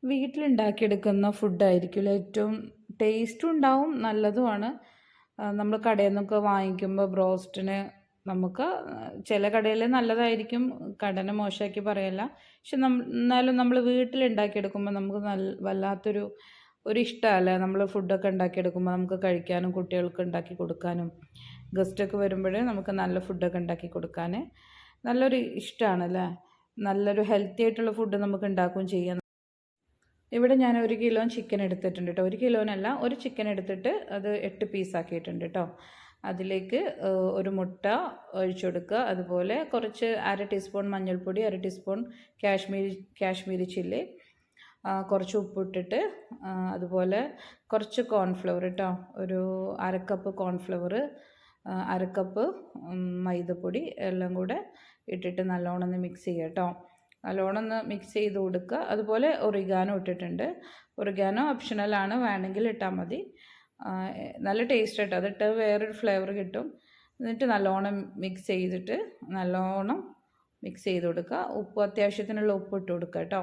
വീട്ടിലുണ്ടാക്കിയെടുക്കുന്ന ഫുഡായിരിക്കുമല്ലോ ഏറ്റവും ടേസ്റ്റും ഉണ്ടാവും നല്ലതുമാണ്. നമ്മൾ കടയിൽ നിന്നൊക്കെ വാങ്ങിക്കുമ്പോൾ ബ്രോസ്റ്റിന് നമുക്ക് ചില കടയിൽ നല്ലതായിരിക്കും, കടനെ മോശമാക്കി പറയല്ല. പക്ഷെ എന്നാലും നമ്മൾ വീട്ടിലുണ്ടാക്കിയെടുക്കുമ്പോൾ നമുക്ക് വല്ലാത്തൊരു ഇഷ്ടമല്ലേ നമ്മൾ ഫുഡൊക്കെ ഉണ്ടാക്കിയെടുക്കുമ്പോൾ നമുക്ക് കഴിക്കാനും കുട്ടികൾക്ക് ഉണ്ടാക്കി കൊടുക്കാനും ഗസ്റ്റൊക്കെ വരുമ്പോൾ നമുക്ക് നല്ല ഫുഡൊക്കെ ഉണ്ടാക്കി കൊടുക്കാൻ നല്ലൊരു ഇഷ്ടമാണല്ലേ. നല്ലൊരു ഹെൽത്തി ആയിട്ടുള്ള ഫുഡ് നമുക്ക് ഉണ്ടാക്കുകയും ചെയ്യാം. ഇവിടെ ഞാൻ 1 കിലോ ചിക്കൻ എടുത്തിട്ടുണ്ട് കേട്ടോ. 1 കിലോനല്ല, ഒരു ചിക്കൻ എടുത്തിട്ട് അത് 8 പീസാക്കിയിട്ടുണ്ട് കേട്ടോ. അതിലേക്ക് ഒരു മുട്ട ഒഴിച്ചു കൊടുക്കുക. അതുപോലെ കുറച്ച് 1/2 ടീസ്പൂൺ മഞ്ഞൾപ്പൊടി, 1/2 ടീസ്പൂൺ കാശ്മീരി ചില്ലി, കുറച്ച് ഉപ്പിട്ടിട്ട് അതുപോലെ കുറച്ച് കോൺഫ്ലവർ കേട്ടോ. ഒരു 1/2 കപ്പ് കോൺഫ്ലവർ, 1/2 കപ്പ് മൈദപ്പൊടി എല്ലാം കൂടെ ഇട്ടിട്ട് നല്ലോണം ഒന്ന് മിക്സ് ചെയ്യുക കേട്ടോ. നല്ലോണം ഒന്ന് മിക്സ് ചെയ്ത് കൊടുക്കുക. അതുപോലെ ഒറിഗാനോ ഇട്ടിട്ടുണ്ട്. ഒറിഗാനോ ഓപ്ഷണലാണ്, വേണമെങ്കിൽ ഇട്ടാൽ മതി. നല്ല ടേസ്റ്റ് കേട്ടോ, അതിട്ട് വേറൊരു ഫ്ലേവർ കിട്ടും. എന്നിട്ട് നല്ലോണം മിക്സ് ചെയ്തിട്ട് നല്ലോണം മിക്സ് ചെയ്ത് കൊടുക്കുക. ഉപ്പ് അത്യാവശ്യത്തിനുള്ള ഉപ്പ് ഇട്ട് കൊടുക്കുക കേട്ടോ.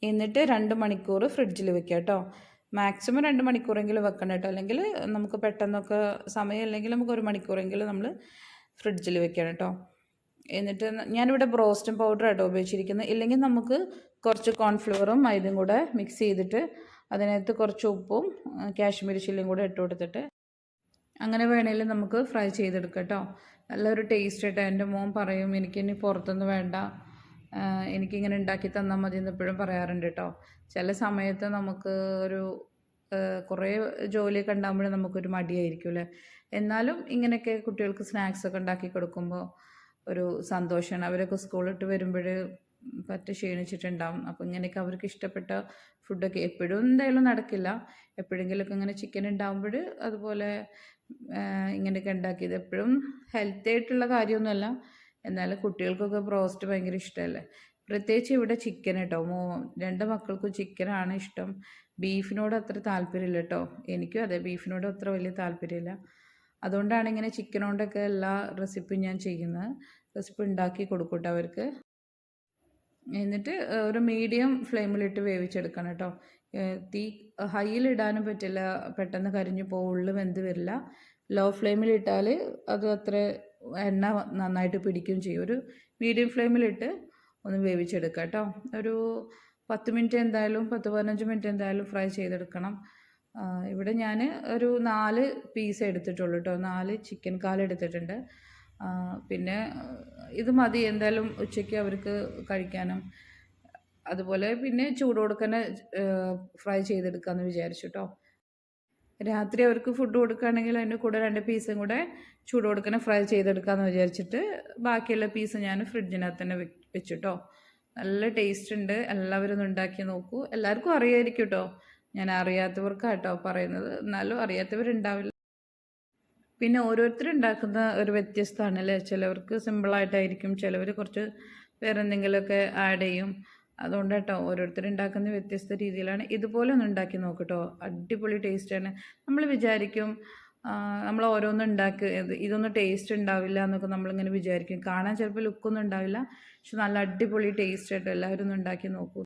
എന്നിട്ട് 2 മണിക്കൂർ ഫ്രിഡ്ജിൽ വെക്കുക കേട്ടോ. മാക്സിമം 2 മണിക്കൂറെങ്കിലും വെക്കണം കേട്ടോ. അല്ലെങ്കിൽ നമുക്ക് പെട്ടെന്നൊക്കെ സമയമില്ലെങ്കിൽ നമുക്ക് 1 മണിക്കൂറെങ്കിലും നമ്മൾ ഫ്രിഡ്ജിൽ വെക്കണം കേട്ടോ. എന്നിട്ട് ഞാനിവിടെ ബ്രോസ്റ്റൻ പൗഡർ ആട്ടോ ഉപയോഗിച്ചിരിക്കുന്നത്. ഇല്ലെങ്കിൽ നമുക്ക് കുറച്ച് കോൺഫ്ലവറും മൈദയും കൂടെ മിക്സ് ചെയ്തിട്ട് അതിനകത്ത് കുറച്ച് ഉപ്പും കാശ്മീരി ചില്ലിയും കൂടെ ഇട്ട് കൊടുത്തിട്ട് അങ്ങനെ വേണമെങ്കിലും നമുക്ക് ഫ്രൈ ചെയ്തെടുക്കാം കേട്ടോ. നല്ലൊരു ടേസ്റ്റ് കേട്ടോ. എൻ്റെ മോൻ പറയും എനിക്കിനി പുറത്തുനിന്ന് വേണ്ട, എനിക്കിങ്ങനെ ഉണ്ടാക്കി തന്നാൽ മതി എന്ന് എപ്പോഴും പറയാറുണ്ട് കേട്ടോ. ചില സമയത്ത് നമുക്ക് ഒരു കുറേ ജോലിയൊക്കെ ഉണ്ടാകുമ്പോഴേ നമുക്കൊരു മടിയായിരിക്കും അല്ലേ. എന്നാലും ഇങ്ങനെയൊക്കെ കുട്ടികൾക്ക് സ്നാക്സൊക്കെ ഉണ്ടാക്കി കൊടുക്കുമ്പോൾ ഒരു സന്തോഷമാണ്. അവരൊക്കെ സ്കൂളിട്ട് വരുമ്പോൾ പറ്റി ക്ഷീണിച്ചിട്ടുണ്ടാവും. അപ്പോൾ ഇങ്ങനെയൊക്കെ അവർക്ക് ഇഷ്ടപ്പെട്ട ഫുഡൊക്കെ എപ്പോഴും എന്തായാലും നടക്കില്ല. എപ്പോഴെങ്കിലുമൊക്കെ ഇങ്ങനെ ചിക്കൻ ഉണ്ടാകുമ്പോൾ അതുപോലെ ഇങ്ങനെയൊക്കെ ഉണ്ടാക്കിയത് എപ്പോഴും ഹെൽത്തി ആയിട്ടുള്ള കാര്യമൊന്നുമല്ല. എന്നാലും കുട്ടികൾക്കൊക്കെ ബ്രോസ്റ്റ് ഭയങ്കര ഇഷ്ടമല്ലേ. പ്രത്യേകിച്ച് ഇവിടെ ചിക്കൻ കേട്ടോ. 2 മക്കൾക്കും ചിക്കനാണ് ഇഷ്ടം. ബീഫിനോട് അത്ര താല്പര്യമില്ല കേട്ടോ. എനിക്കും അതെ, ബീഫിനോട് അത്ര വലിയ താല്പര്യമില്ല. അതുകൊണ്ടാണ് ഇങ്ങനെ ചിക്കൻ കൊണ്ടൊക്കെ എല്ലാ റെസിപ്പിയും ഞാൻ ചെയ്യുന്നത്. റെസിപ്പി ഉണ്ടാക്കി കൊടുക്കും കേട്ടോ അവർക്ക്. എന്നിട്ട് ഒരു മീഡിയം ഫ്ലെയിമിലിട്ട് വേവിച്ചെടുക്കണം കേട്ടോ. തീ ഹൈയിലിടാനും പറ്റില്ല, പെട്ടെന്ന് കരിഞ്ഞു പോകും, ഉള്ളു വെന്ത് വരില്ല. ലോ ഫ്ലെയിമിലിട്ടാൽ അത് അത്ര എണ്ണ നന്നായിട്ട് പിടിക്കുകയും ചെയ്യും. ഒരു മീഡിയം ഫ്ലെയിമിലിട്ട് ഒന്ന് വേവിച്ചെടുക്കുക കേട്ടോ. ഒരു 10 മിനിറ്റ് എന്തായാലും 10-15 മിനിറ്റ് എന്തായാലും ഫ്രൈ ചെയ്തെടുക്കണം. ഇവിടെ ഞാൻ ഒരു 4 പീസ് എടുത്തിട്ടുള്ളൂ കേട്ടോ. 4 ചിക്കൻ കാലെടുത്തിട്ടുണ്ട്. പിന്നെ ഇത് മതി എന്തായാലും ഉച്ചയ്ക്ക് അവർക്ക് കഴിക്കാനും. അതുപോലെ പിന്നെ ചൂടോടെ തന്നെ ഫ്രൈ ചെയ്തെടുക്കാമെന്ന് വിചാരിച്ചു കേട്ടോ. രാത്രി അവർക്ക് ഫുഡ് കൊടുക്കുകയാണെങ്കിൽ അതിൻ്റെ കൂടെ 2 പീസും കൂടെ ചൂടോടെ തന്നെ ഫ്രൈ ചെയ്തെടുക്കാമെന്ന് വിചാരിച്ചിട്ട് ബാക്കിയുള്ള പീസ് ഞാൻ ഫ്രിഡ്ജിനകത്ത് തന്നെ വെച്ചു കേട്ടോ. നല്ല ടേസ്റ്റ് ഉണ്ട്. എല്ലാവരും ഒന്ന് ഉണ്ടാക്കി നോക്കൂ. എല്ലാവർക്കും അറിയായിരിക്കും കേട്ടോ. ഞാൻ അറിയാത്തവർക്കാട്ടോ പറയുന്നത്, എന്നാലും അറിയാത്തവരുണ്ടാവില്ല. പിന്നെ ഓരോരുത്തർ ഉണ്ടാക്കുന്ന ഒരു വ്യത്യസ്തമാണല്ലേ. ചിലവർക്ക് സിമ്പിളായിട്ടായിരിക്കും, ചിലവർ കുറച്ച് വേറെ എന്തെങ്കിലുമൊക്കെ ആഡ് ചെയ്യും. അതുകൊണ്ട് കേട്ടോ ഓരോരുത്തർ ഉണ്ടാക്കുന്ന വ്യത്യസ്ത രീതിയിലാണ്. ഇതുപോലെ ഒന്ന് ഉണ്ടാക്കി നോക്കട്ടോ, അടിപൊളി ടേസ്റ്റാണ്. നമ്മൾ വിചാരിക്കും നമ്മൾ ഓരോന്നും ഉണ്ടാക്കി ഇതൊന്നും ടേസ്റ്റ് ഉണ്ടാവില്ല എന്നൊക്കെ നമ്മളിങ്ങനെ വിചാരിക്കും. കാണാൻ ചിലപ്പോൾ ലുക്കൊന്നും ഉണ്ടാവില്ല, പക്ഷെ നല്ല അടിപൊളി ടേസ്റ്റ് ആയിട്ട് എല്ലാവരും ഒന്ന് ഉണ്ടാക്കി നോക്കൂ.